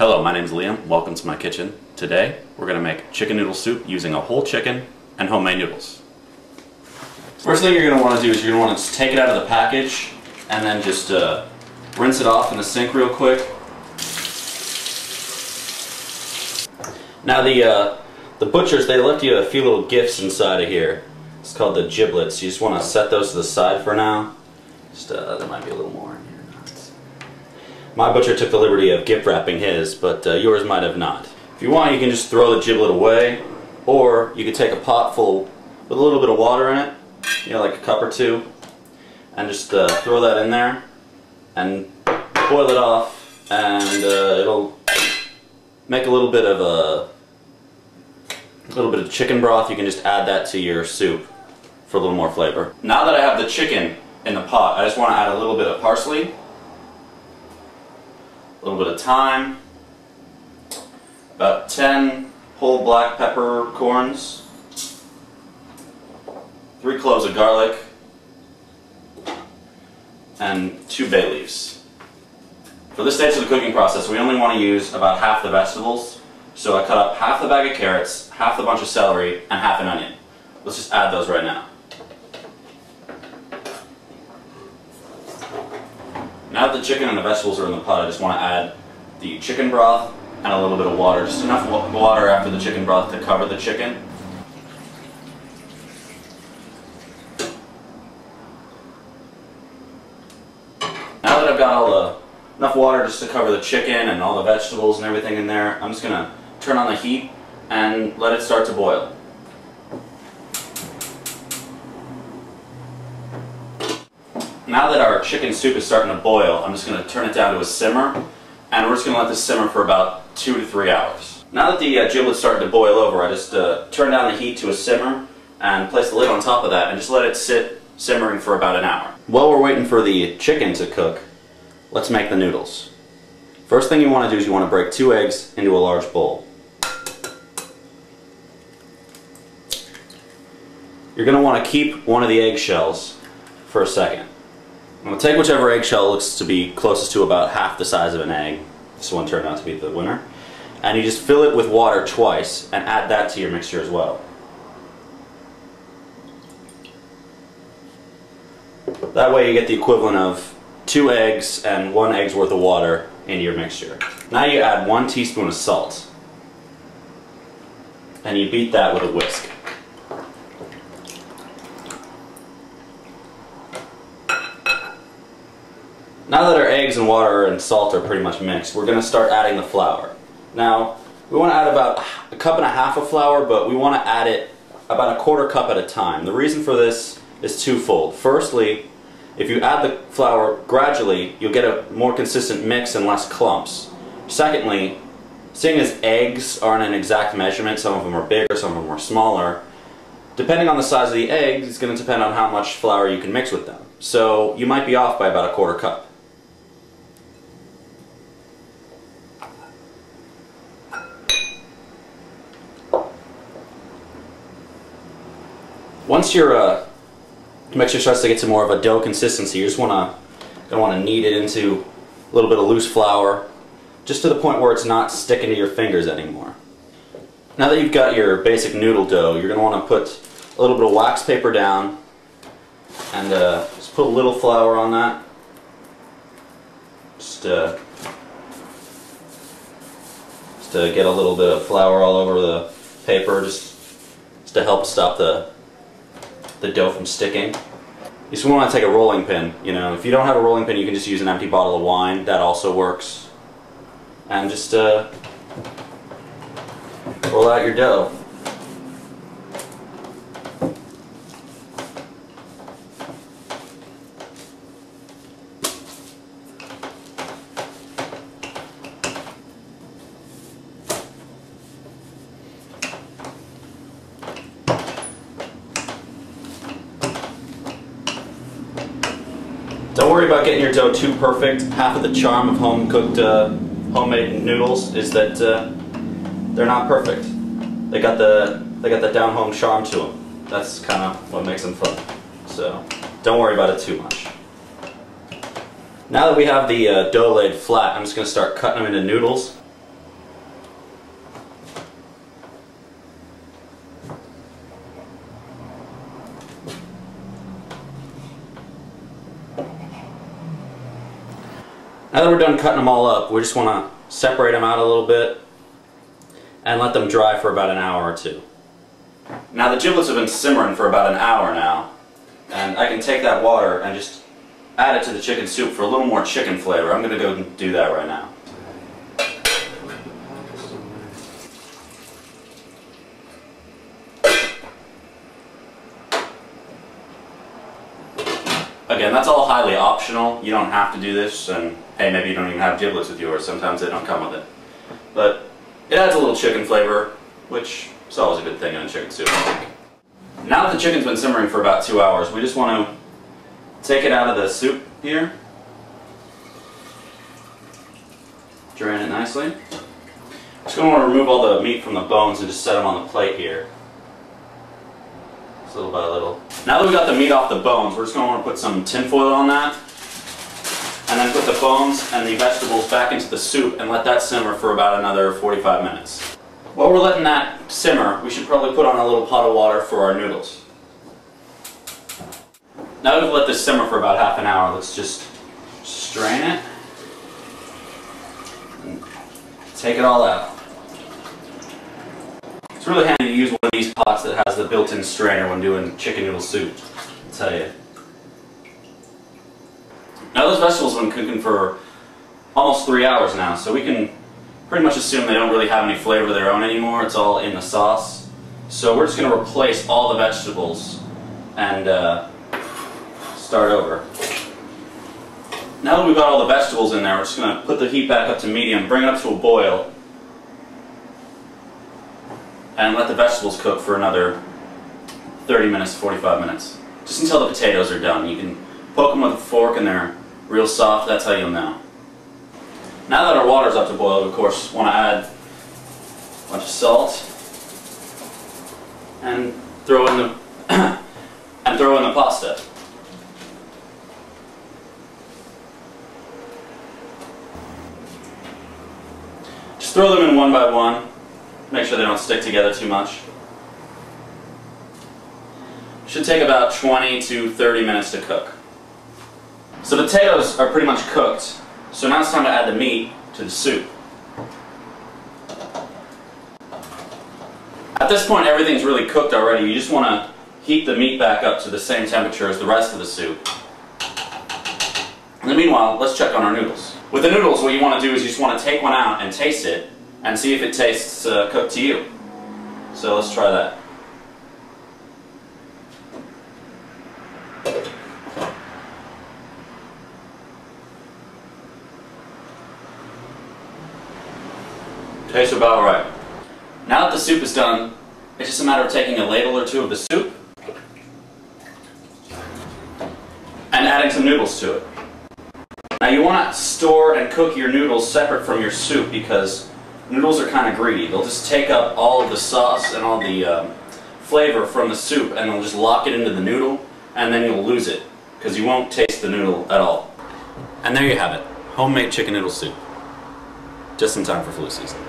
Hello, my name is Liam. Welcome to my kitchen. Today, we're going to make chicken noodle soup using a whole chicken and homemade noodles. First thing you're going to want to do is you're going to want to take it out of the package and then just rinse it off in the sink real quick. Now the butchers, they left you a few little gifts inside of here. It's called the giblets. You just want to set those to the side for now. Just, there might be a little more in here. My butcher took the liberty of gift wrapping his, but yours might have not. If you want, you can just throw the giblet away, or you could take a pot full with a little bit of water in it, you know, like a cup or two, and just throw that in there and boil it off, and it'll make a little bit of chicken broth. You can just add that to your soup for a little more flavor. Now that I have the chicken in the pot, I just want to add a little bit of parsley, a little bit of thyme, about 10 whole black peppercorns, 3 cloves of garlic, and 2 bay leaves. For this stage of the cooking process, we only want to use about half the vegetables, so I cut up half the bag of carrots, half the bunch of celery, and half an onion. Let's just add those right now. Now that the chicken and the vegetables are in the pot, I just want to add the chicken broth and a little bit of water. Just enough water after the chicken broth to cover the chicken. Now that I've got enough water just to cover the chicken and all the vegetables and everything in there, I'm just going to turn on the heat and let it start to boil. Now that our chicken soup is starting to boil, I'm just going to turn it down to a simmer, and we're just going to let this simmer for about 2 to 3 hours. Now that the giblet's starting to boil over, I just turn down the heat to a simmer and place the lid on top of that and just let it sit simmering for about an hour. While we're waiting for the chicken to cook, let's make the noodles. First thing you want to do is you want to break 2 eggs into a large bowl. You're going to want to keep one of the eggshells for a second. We'll take whichever eggshell looks to be closest to about half the size of an egg. This one turned out to be the winner. And you just fill it with water twice and add that to your mixture as well. That way you get the equivalent of 2 eggs and 1 egg's worth of water into your mixture. Now you add 1 teaspoon of salt. And you beat that with a whisk. Now that our eggs and water and salt are pretty much mixed, we're going to start adding the flour. Now, we want to add about 1.5 cups of flour, but we want to add it about 1/4 cup at a time. The reason for this is twofold. Firstly, if you add the flour gradually, you'll get a more consistent mix and less clumps. Secondly, seeing as eggs aren't an exact measurement, some of them are bigger, some of them are smaller, depending on the size of the eggs, it's going to depend on how much flour you can mix with them. So you might be off by about 1/4 cup. Once your mixture starts to get to more of a dough consistency, you just want to knead it into a little bit of loose flour, just to the point where it's not sticking to your fingers anymore. Now that you've got your basic noodle dough, you're going to want to put a little bit of wax paper down and just put a little flour on that. Just to get a little bit of flour all over the paper, just to help stop the dough from sticking. You just want to take a rolling pin. You know, if you don't have a rolling pin, you can just use an empty bottle of wine. That also works. And just roll out your dough. Don't worry about getting your dough too perfect. Half of the charm of home-cooked, homemade noodles is that they're not perfect. They got the down-home charm to them. That's kind of what makes them fun. So don't worry about it too much. Now that we have the dough laid flat, I'm just going to start cutting them into noodles. Now that we're done cutting them all up, we just want to separate them out a little bit and let them dry for about an hour or two. Now the giblets have been simmering for about an hour now, and I can take that water and just add it to the chicken soup for a little more chicken flavor. I'm going to go and do that right now. Again, that's all highly optional. You don't have to do this, and hey, maybe you don't even have giblets with yours. Sometimes they don't come with it. But it adds a little chicken flavor, which is always a good thing in a chicken soup, I think. Now that the chicken's been simmering for about 2 hours, we just want to take it out of the soup here. Drain it nicely. Just going to want to remove all the meat from the bones and just set them on the plate here. Just little by little. Now that we got the meat off the bones, we're just going to want to put some tin foil on that, and then put the bones and the vegetables back into the soup and let that simmer for about another 45 minutes. While we're letting that simmer, we should probably put on a little pot of water for our noodles. Now that we've let this simmer for about half an hour, let's just strain it and take it all out. It's really handy to use one of these pots that has the built-in strainer when doing chicken noodle soup, I'll tell you. Now those vegetables have been cooking for almost 3 hours now, so we can pretty much assume they don't really have any flavor of their own anymore. It's all in the sauce. So we're just going to replace all the vegetables and start over. Now that we've got all the vegetables in there, we're just going to put the heat back up to medium, bring it up to a boil, and let the vegetables cook for another 30 minutes, 45 minutes. Just until the potatoes are done. You can poke them with a fork and they're real soft, that's how you'll know. Now that our water's up to boil, we of course want to add a bunch of salt and throw in the pasta. Just throw them in one by one. Make sure they don't stick together too much. Should take about 20 to 30 minutes to cook. So the potatoes are pretty much cooked. So now it's time to add the meat to the soup. At this point everything's really cooked already. You just want to heat the meat back up to the same temperature as the rest of the soup. In the meanwhile, let's check on our noodles. With the noodles, what you want to do is you just want to take one out and taste it and see if it tastes cooked to you. So let's try that. Tastes about right. Now that the soup is done, it's just a matter of taking a ladle or two of the soup and adding some noodles to it. Now you want to store and cook your noodles separate from your soup because noodles are kind of greedy. They'll just take up all of the sauce and all the flavor from the soup and they'll just lock it into the noodle, and then you'll lose it because you won't taste the noodle at all. And there you have it. Homemade chicken noodle soup. Just in time for flu season.